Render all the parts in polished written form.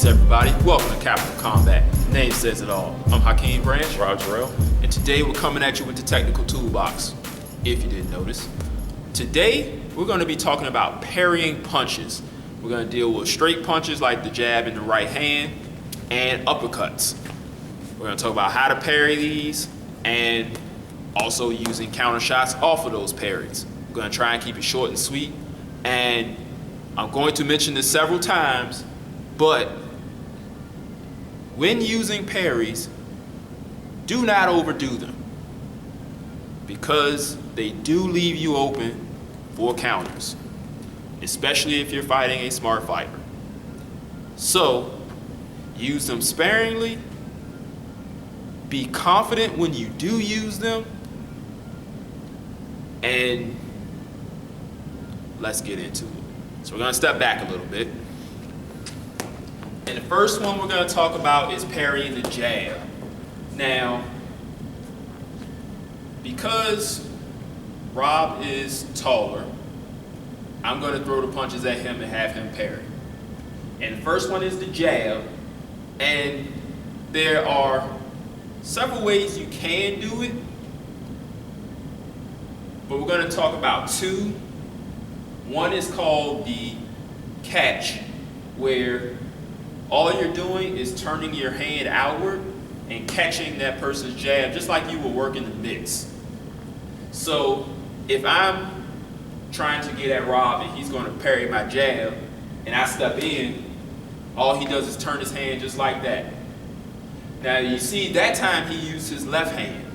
everybody? Welcome to Capital Combat. The name says it all. I'm Hakeem Branch. Roger, and today we're coming at you with the technical toolbox, if you didn't notice. Today, we're going to be talking about parrying punches. We're going to deal with straight punches like the jab in the right hand and uppercuts. We're going to talk about how to parry these and also using counter shots off of those parries. We're going to try and keep it short and sweet. And I'm going to mention this several times, but when using parries, do not overdo them because they do leave you open for counters, especially if you're fighting a smart fighter. So use them sparingly, be confident when you do use them, and let's get into it. So we're going to step back a little bit. And the first one we're going to talk about is parrying the jab. Now, because Rob is taller, I'm going to throw the punches at him and have him parry. And the first one is the jab. And there are several ways you can do it, but we're going to talk about two. One is called the catch, where all you're doing is turning your hand outward and catching that person's jab, just like you were working the mitts. So if I'm trying to get at Rob and he's going to parry my jab, and I step in, all he does is turn his hand just like that. Now you see, that time he used his left hand.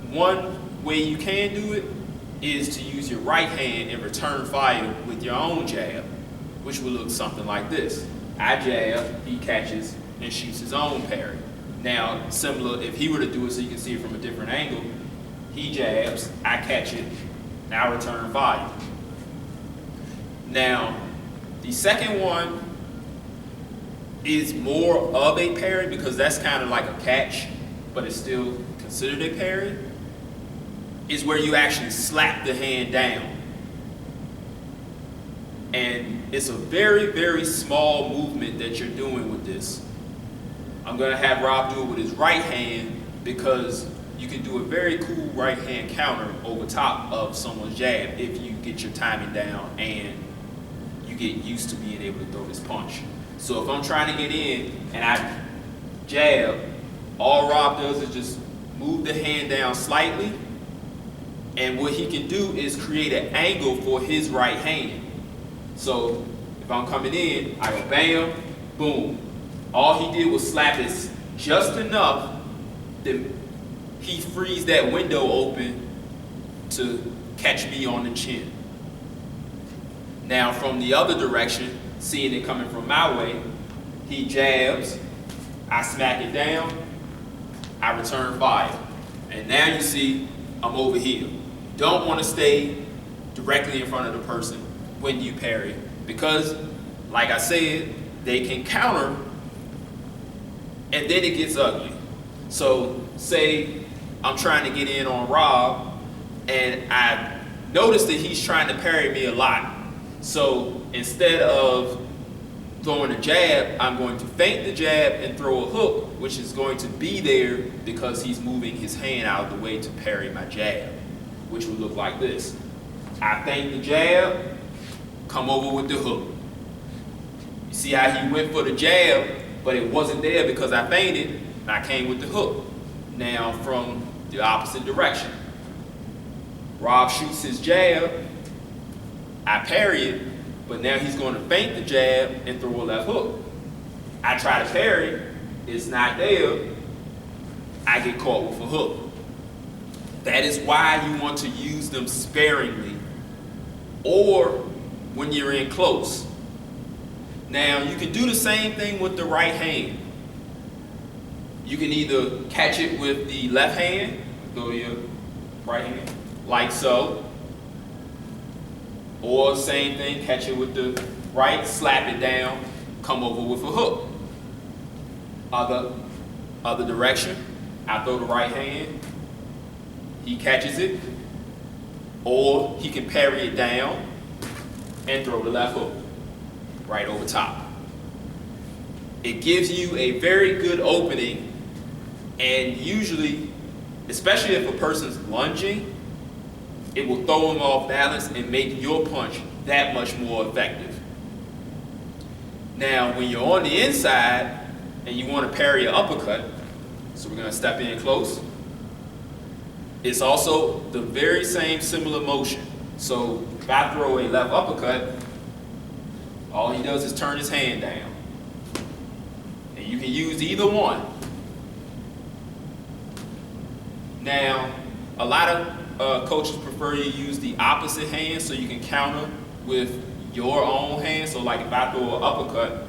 One way you can do it is to use your right hand and return fire with your own jab, which will look something like this. I jab, he catches, and shoots his own parry. Now, similar, if he were to do it so you can see it from a different angle, he jabs, I catch it, now return fire. Now, the second one is more of a parry because that's kind of like a catch, but it's still considered a parry, is where you actually slap the hand down. And it's a very, very small movement that you're doing with this. I'm going to have Rob do it with his right hand because you can do a very cool right hand counter over top of someone's jab if you get your timing down and you get used to being able to throw this punch. So if I'm trying to get in and I jab, all Rob does is just move the hand down slightly, and what he can do is create an angle for his right hand. So if I'm coming in, I go bam, boom. All he did was slap it just enough that he frees that window open to catch me on the chin. Now from the other direction, seeing it coming from my way, he jabs, I smack it down, I return fire. And now you see I'm over here. Don't want to stay directly in front of the person when you parry, because like I said, they can counter and then it gets ugly. So say I'm trying to get in on Rob and I notice that he's trying to parry me a lot. So instead of throwing a jab, I'm going to feint the jab and throw a hook, which is going to be there because he's moving his hand out of the way to parry my jab, which would look like this. I feint the jab, come over with the hook. You see how he went for the jab, but it wasn't there because I feinted, and I came with the hook. Now from the opposite direction. Rob shoots his jab, I parry it, but now he's going to feint the jab and throw a left hook. I try to parry, it's not there, I get caught with a hook. That is why you want to use them sparingly or when you're in close. Now you can do the same thing with the right hand. You can either catch it with the left hand, throw your right hand, like so, or same thing, catch it with the right, slap it down, come over with a hook. Other direction, I throw the right hand, he catches it, or he can parry it down and throw the left hook. right over top. It gives you a very good opening, and usually, especially if a person's lunging, it will throw them off balance and make your punch that much more effective. Now, when you're on the inside and you want to parry an uppercut, so we're going to step in close, it's also the very same similar motion. So if I throw a left uppercut, all he does is turn his hand down. And you can use either one. Now, a lot of coaches prefer you use the opposite hand so you can counter with your own hand. So like if I throw an uppercut,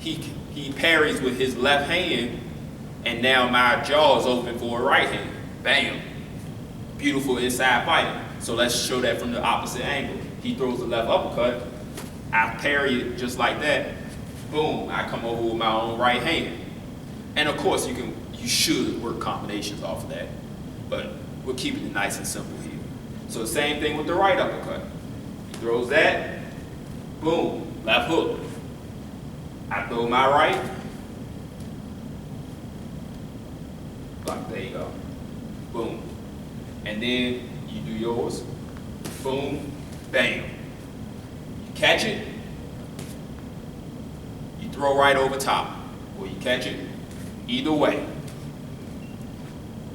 he parries with his left hand, and now my jaw is open for a right hand. Bam. Beautiful inside fighting. So let's show that from the opposite angle. He throws the left uppercut, I parry it just like that. Boom, I come over with my own right hand. And of course you should work combinations off of that, but we're keeping it nice and simple here. So the same thing with the right uppercut. He throws that, boom, left hook. I throw my right, like, there you go, boom. And then you do yours, boom, bam. You catch it, you throw right over top, or you catch it, either way.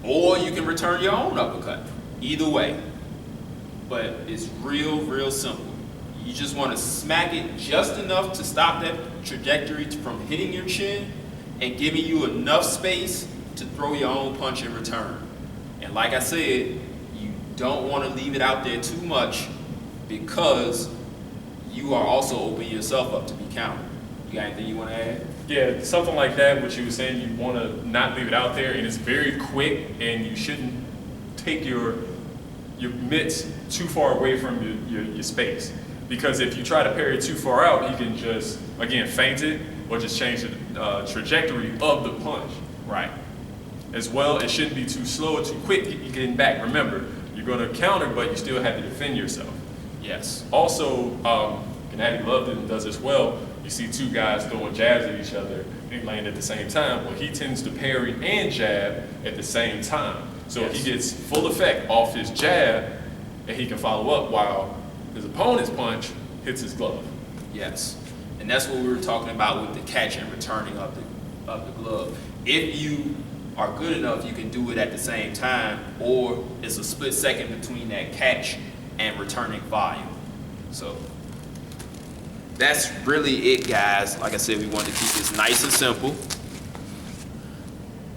Or you can return your own uppercut, either way. But it's real simple. You just want to smack it just enough to stop that trajectory from hitting your chin and giving you enough space to throw your own punch in return. And like I said, you don't want to leave it out there too much, because you are also opening yourself up to be countered. You got anything you want to add? Yeah, something like that, what you were saying, you want to not leave it out there, and it's very quick, and you shouldn't take your mitts too far away from your space. Because if you try to parry too far out, you can just, again, feint it, or just change the trajectory of the punch. Right. As well, it shouldn't be too slow or too quick getting back. Remember, you're going to counter, but you still have to defend yourself. Yes. Also, Gennady Golovkin does this well. You see two guys throwing jabs at each other, they land at the same time. Well, he tends to parry and jab at the same time. So Yes. he gets full effect off his jab, and he can follow up while his opponent's punch hits his glove. Yes. And that's what we were talking about with the catch and returning of the glove. If you are good enough, you can do it at the same time, or it's a split second between that catch and returning volume. So that's really it, guys. Like I said, we wanted to keep this nice and simple.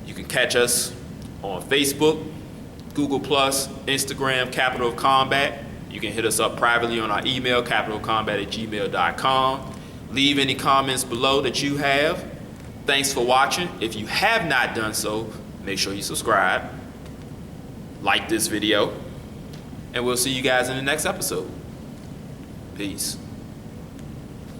You can catch us on Facebook, Google+, Instagram, Capital of Combat. You can hit us up privately on our email, capitalofcombat@gmail.com. Leave any comments below that you have. Thanks for watching. If you have not done so, make sure you subscribe, like this video, and we'll see you guys in the next episode. Peace.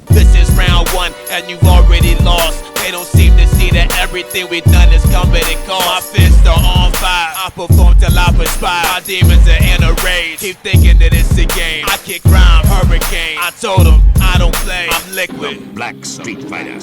This is round one, and you've already lost. They don't seem to see that everything we've done is coming and cost. My fists are on fire, I perform till I perspire. My demons are in a rage, keep thinking that it's a game. I kick rhyme, hurricane. I told them I don't play, I'm liquid. Black Street Fighter.